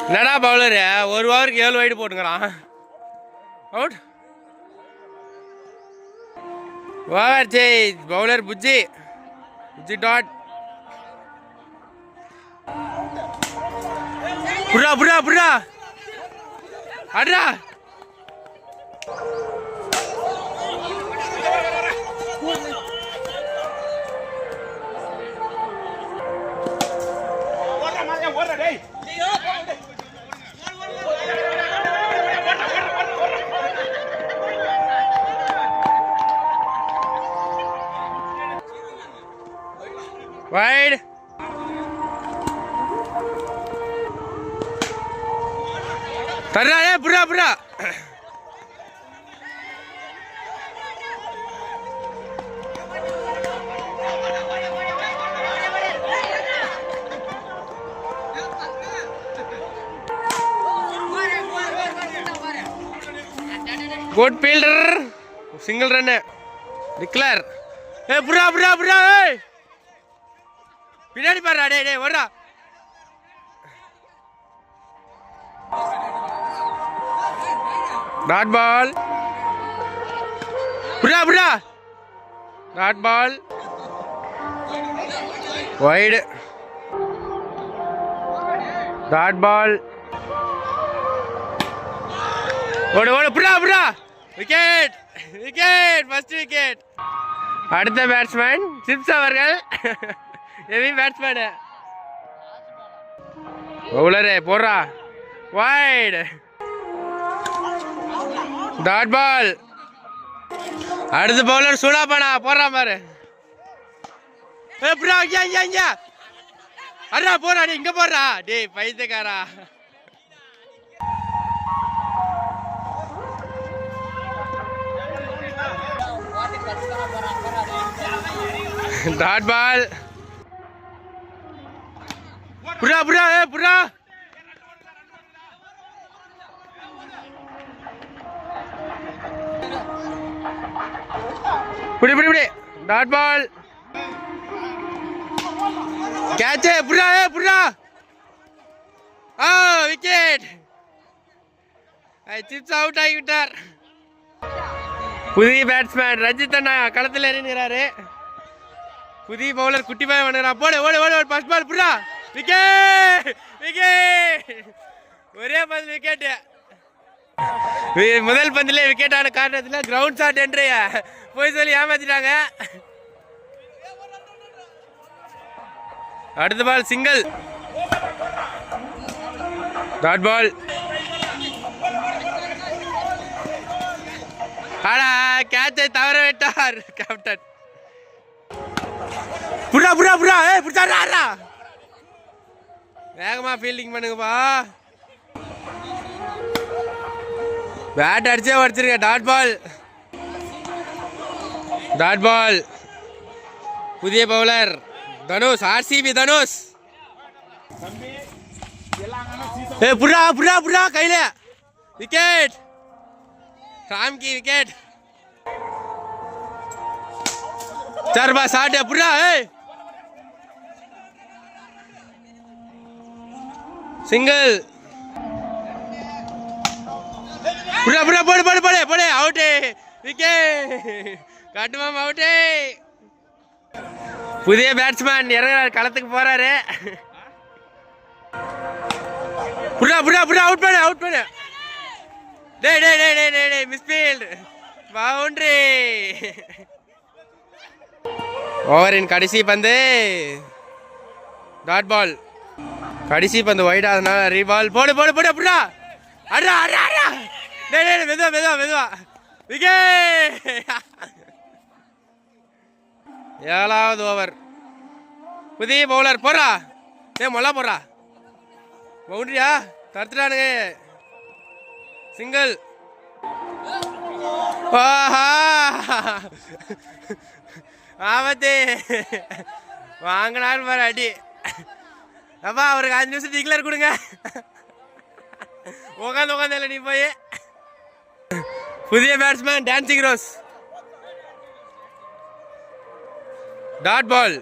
என்னடா பவுலரு ஒரு ஓவருக்கு 7 வைடு போட்டுக்கிறான். Out. Over change. Bowler Bujji dot. புடா புடா புடா அட்ரா. Wide. Tarra ye pura pura. Good fielder. Single run. Declare. Hey pura pura pura. Hey. பின்னாடி பாரு. டேய் டேய் ஓடுடா. Dot ball. புடா புடா. Dot ball. Wide. Dot ball. ஓடு ஓடு புடா புடா. Wicket wicket. First wicket. அடுத்த பேட்ஸ்மேன் சிப்ஸ் அவர்கள். Heavy batsman. பவுலரே போடுறா. வைட். Dot ball. அடுத்த பவுலர் சூடாப்பானா போடுறா பாரு. புறா ஐயா ஐயா ஐயா. அடா போறா. நீ இங்க போடுறா. டேய் பைத்தியக்காரா. Dot ball. புடா புடா. ஏ புடா. புடி புடி புடி. Dot ball. கேட்ச். புடா ஏ புடா. ஆ விக்கெட். சிப்ஸ் அவுட் ஆகிவிட்டார். புதிய பேட்ஸ்மேன் ரஞ்சித் அண்ணா களத்தில் இறங்குறாரு. புதிய பவுலர் குட்டி பாய் பண்ணுறான். போடு ஓடு ஓடு. ஃபர்ஸ்ட் பால் புடா. Wicket wicket. ஒரே பந்து விக்கெட். முதல் பந்திலே விக்கெட் ஆன காரணத்தில் கிரவுண்ட் ஷாட் என்று போய் சொல்லி ஏமாத்திட்டாங்க. அடுத்த பால் சிங்கிள். Dot ball. ஆனா கேட்சை தவற விட்டார் கேப்டன். புடா புடா புடா. ஏய் புடிச்சாரா. வேகமா ஃபீல்டிங் பண்ணுங்கப்பா. பேட் அடிச்சே வச்சிருக்க. Dot ball. Dot ball. புதிய பவுலர் தனுஷ். ஆர்சிபி தனுஷ். ஏ புடா புடா புடா. கையில விக்கெட். ராம்கி விக்கெட். சர்பா சாட்டே புடா. ஏய் சிங்கிள். புடா புடா. போடு போடு போடு போடு. அவுட். விக்கெட். கட்டுமாம் அவுட். புதிய பேட்ஸ்மேன் இறங்குறாரு. களத்துக்கு போறாரு. புடா புடா புடா. அவுட் பண்ணு அவுட் பண்ணு. டேய் டேய் டேய் டேய் டேய் மிஸ்ஃபீல்ட். பவுண்டரி. ஓவரின் கடைசி பந்து. Dot ball. கடைசி பந்து வைட் ஆகுதுனால ரீபால். போடு போடு போடு. புடா. அடா அடா அடா. டேய் டேய் மெதுவா மெதுவா மெதுவா. விக்கெட். 7வது ஓவர். புதிய பவுலர் போடுறா. ஏ மொல்லா போடுறா. பவுண்டரியா தடுத்துட்டானுங்க. சிங்கிள். ஆபத்து. வாங்கினாரு பாரு அடி. அப்பா அவருக்கு 5 நிமிஷம் டிக்ளேர் கொடுங்க. உட்காந்து உட்காந்து நீ போய். புதிய batsman Dancing Rose. Dot ball.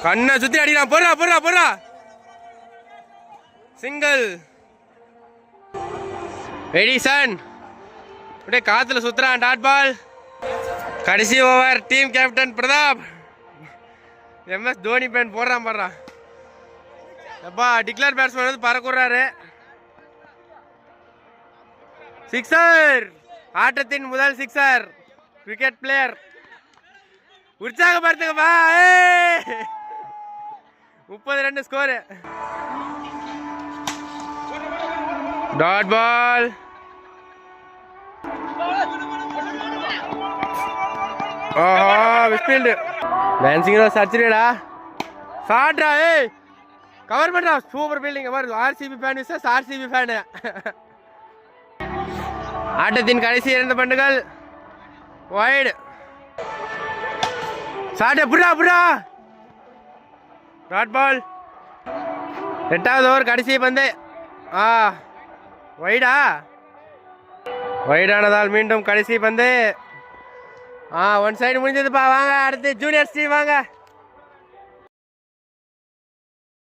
கண்ணை சுத்தி அடிக்கிறான். போடுறா போடுறா போடுறா. சிங்கிள். எடிசன் அப்படியே காத்துல சுத்துறான். Dot ball. கடைசி over. Team captain Pratap. MS Dhoni fan போடுறான் பாடுறான். எப்பா டிக்ளேர் பேட்ஸ்மேன் வந்து பறக்குறாரு. சிக்ஸர். ஆட்டத்தின் முதல் சிக்ஸர். கிரிக்கெட் பிளேயர் உற்சாகப்படுத்துங்கப்பா. 30 ரன் ஸ்கோர். Dot ball. ஓஹோ மிஸ்ஃபீல்டு. டான்சிங் ரோஸ் அடிச்சிருடா. ஷாட்ரா. ஏய் கவர் பண்றா. Super fielding. பாரு RCB fan versus RCB fan. ஆட்டத்தின் கடைசி 2 பந்துகள். வைடு. ஷாட். புடா புடா. Dot ball. 8வது ஓவர் கடைசி பந்து. வைடா. வைடானதால் மீண்டும் கடைசி பந்து. ஒன் சைடு முடிஞ்சதுப்பா. வாங்க அடுத்து ஜூனியர்ஸ் டீம் வாங்க.